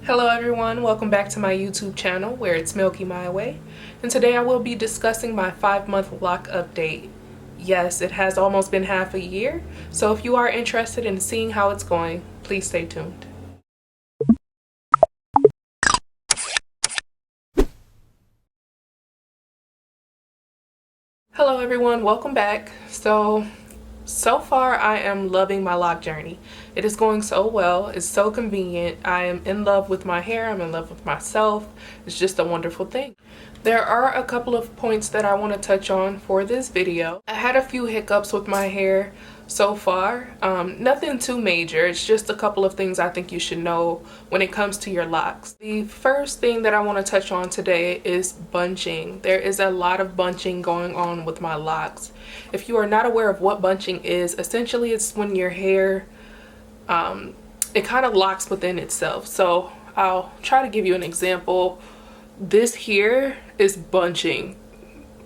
Hello everyone, welcome back to my YouTube channel where it's Milky My Way, and today I will be discussing my 5-month lock update. Yes, it has almost been half a year, so if you are interested in seeing how it's going, please stay tuned. Hello everyone, welcome back. So far I am loving my lock journey. It is going so well. It's so convenient. I am in love with my hair. I'm in love with myself. It's just a wonderful thing. There are a couple of points that I want to touch on for this video. I had a few hiccups with my hair so far. Nothing too major. It's just a couple of things I think you should know when it comes to your locks. The first thing that I want to touch on today is bunching. There is a lot of bunching going on with my locks. If you are not aware of what bunching is, essentially it's when your hair it kind of locks within itself. So I'll try to give you an example. This here is bunching.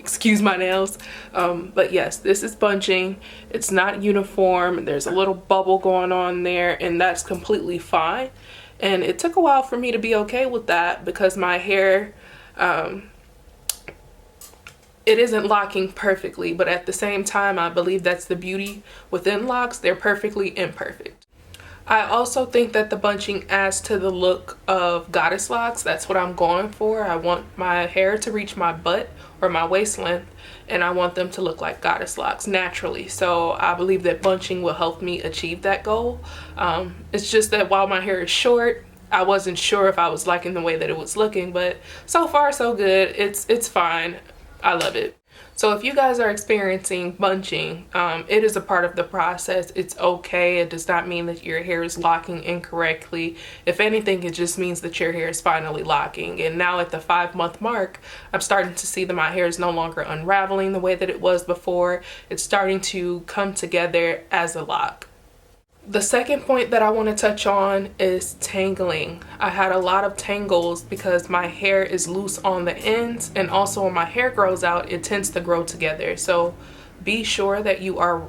Excuse my nails, but yes, this is bunching. It's not uniform. There's a little bubble going on there, and that's completely fine. And it took a while for me to be okay with that because my hair it isn't locking perfectly, but at the same time I believe that's the beauty within locks. They're perfectly imperfect. I also think that the bunching adds to the look of goddess locks. That's what I'm going for. I want my hair to reach my butt or my waist length, and I want them to look like goddess locks naturally. So I believe that bunching will help me achieve that goal. It's just that while my hair is short, I wasn't sure if I was liking the way that it was looking, but so far so good. It's fine. I love it. So if you guys are experiencing bunching, it is a part of the process. It's okay. It does not mean that your hair is locking incorrectly. If anything, it just means that your hair is finally locking. And now at the 5-month mark, I'm starting to see that my hair is no longer unraveling the way that it was before. It's starting to come together as a lock. The second point that I want to touch on is tangling. I had a lot of tangles because my hair is loose on the ends, and also when my hair grows out, it tends to grow together. So be sure that you are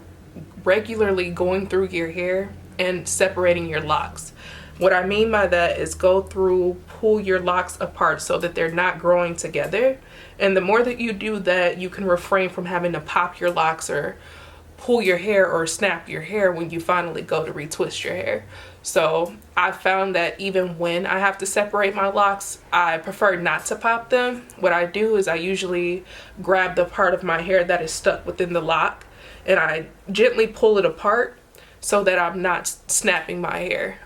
regularly going through your hair and separating your locks. What I mean by that is go through, pull your locks apart so that they're not growing together. And the more that you do that, you can refrain from having to pop your locks or pull your hair or snap your hair when you finally go to retwist your hair. So I found that even when I have to separate my locks, I prefer not to pop them. What I do is I usually grab the part of my hair that is stuck within the lock and I gently pull it apart so that I'm not snapping my hair.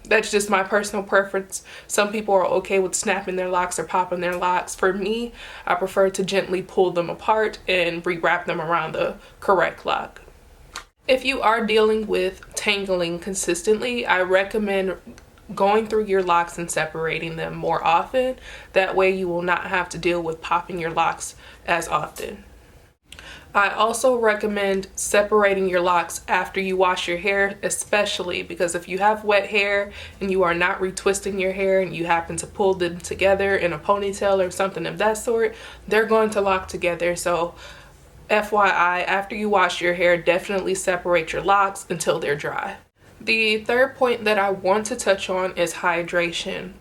That's just my personal preference. Some people are okay with snapping their locks or popping their locks. For me, I prefer to gently pull them apart and rewrap them around the correct lock. If you are dealing with tangling consistently, I recommend going through your locks and separating them more often. That way you will not have to deal with popping your locks as often. I also recommend separating your locks after you wash your hair, especially because if you have wet hair and you are not retwisting your hair and you happen to pull them together in a ponytail or something of that sort, they're going to lock together. So FYI, after you wash your hair, definitely separate your locks until they're dry. The third point that I want to touch on is hydration.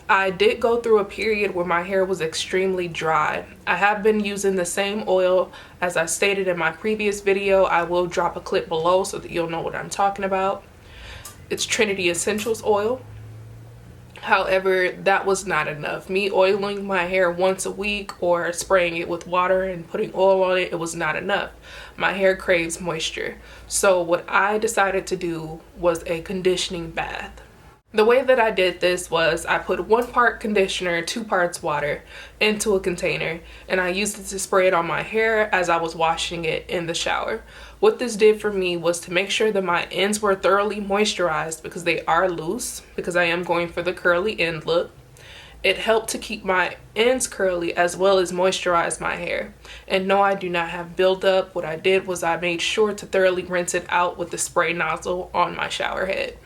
I did go through a period where my hair was extremely dry. I have been using the same oil as I stated in my previous video. I will drop a clip below so that you'll know what I'm talking about. It's Trinity Essentials Oil. However, that was not enough. Me oiling my hair once a week or spraying it with water and putting oil on it, it was not enough. My hair craves moisture. So what I decided to do was a conditioning bath. The way that I did this was I put 1 part conditioner, 2 parts water into a container, and I used it to spray it on my hair as I was washing it in the shower. What this did for me was to make sure that my ends were thoroughly moisturized because they are loose, because I am going for the curly end look. It helped to keep my ends curly as well as moisturize my hair. And no, I do not have buildup. What I did was I made sure to thoroughly rinse it out with the spray nozzle on my shower head.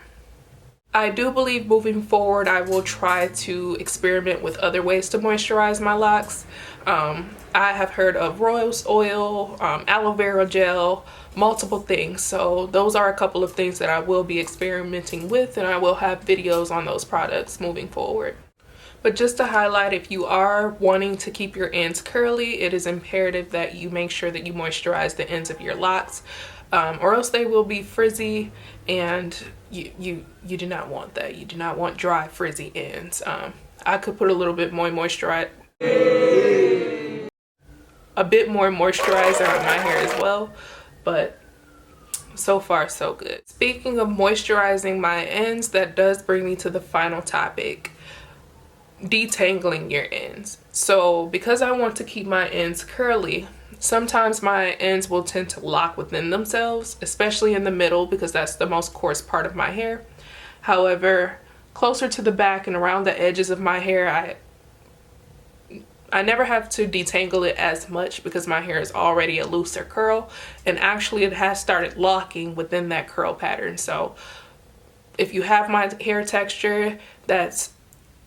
I do believe moving forward I will try to experiment with other ways to moisturize my locks. I have heard of rose oil, aloe vera gel, multiple things. So those are a couple of things that I will be experimenting with, and I will have videos on those products moving forward. But just to highlight, if you are wanting to keep your ends curly, it is imperative that you make sure that you moisturize the ends of your locks, or else they will be frizzy, and you do not want that. You do not want dry, frizzy ends. I could put a little bit more moisturizer on my hair as well, but so far so good. Speaking of moisturizing my ends, that does bring me to the final topic: detangling your ends. So because I want to keep my ends curly, sometimes my ends will tend to lock within themselves, especially in the middle because that's the most coarse part of my hair. However, closer to the back and around the edges of my hair, I never have to detangle it as much because my hair is already a looser curl, and actually it has started locking within that curl pattern. So if you have my hair texture that's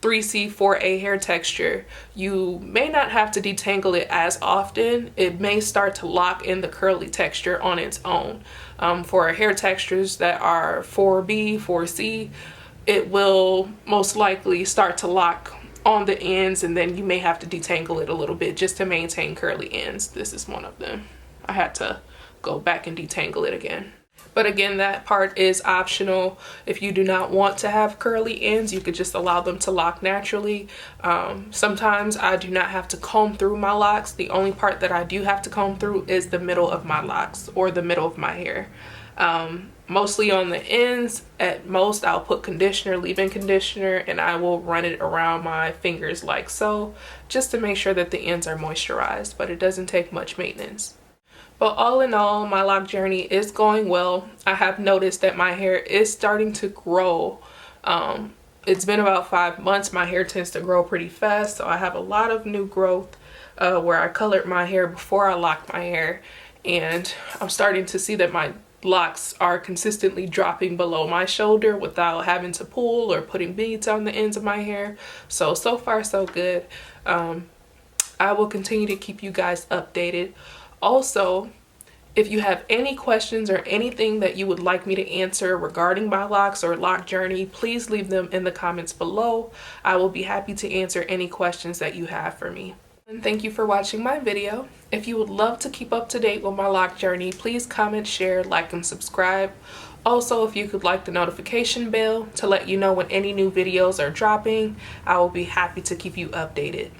3C, 4A hair texture, you may not have to detangle it as often. It may start to lock in the curly texture on its own. For hair textures that are 4B, 4C, it will most likely start to lock on the ends, and then you may have to detangle it a little bit just to maintain curly ends. This is one of them. I had to go back and detangle it again. But again, that part is optional. If you do not want to have curly ends, you could just allow them to lock naturally. Sometimes I do not have to comb through my locks. The only part that I do have to comb through is the middle of my locks, or the middle of my hair. Mostly on the ends. At most, I'll put conditioner, leave-in conditioner, and I will run it around my fingers like so, just to make sure that the ends are moisturized, but it doesn't take much maintenance. But all in all, my lock journey is going well. I have noticed that my hair is starting to grow. It's been about 5 months. My hair tends to grow pretty fast, so I have a lot of new growth where I colored my hair before I locked my hair, and I'm starting to see that my locks are consistently dropping below my shoulder without having to pull or putting beads on the ends of my hair. So far so good. I will continue to keep you guys updated. Also, if you have any questions or anything that you would like me to answer regarding my locks or lock journey, please leave them in the comments below. I will be happy to answer any questions that you have for me. And thank you for watching my video. If you would love to keep up to date with my lock journey, please comment, share, like, and subscribe. Also, if you could like the notification bell to let you know when any new videos are dropping, I will be happy to keep you updated.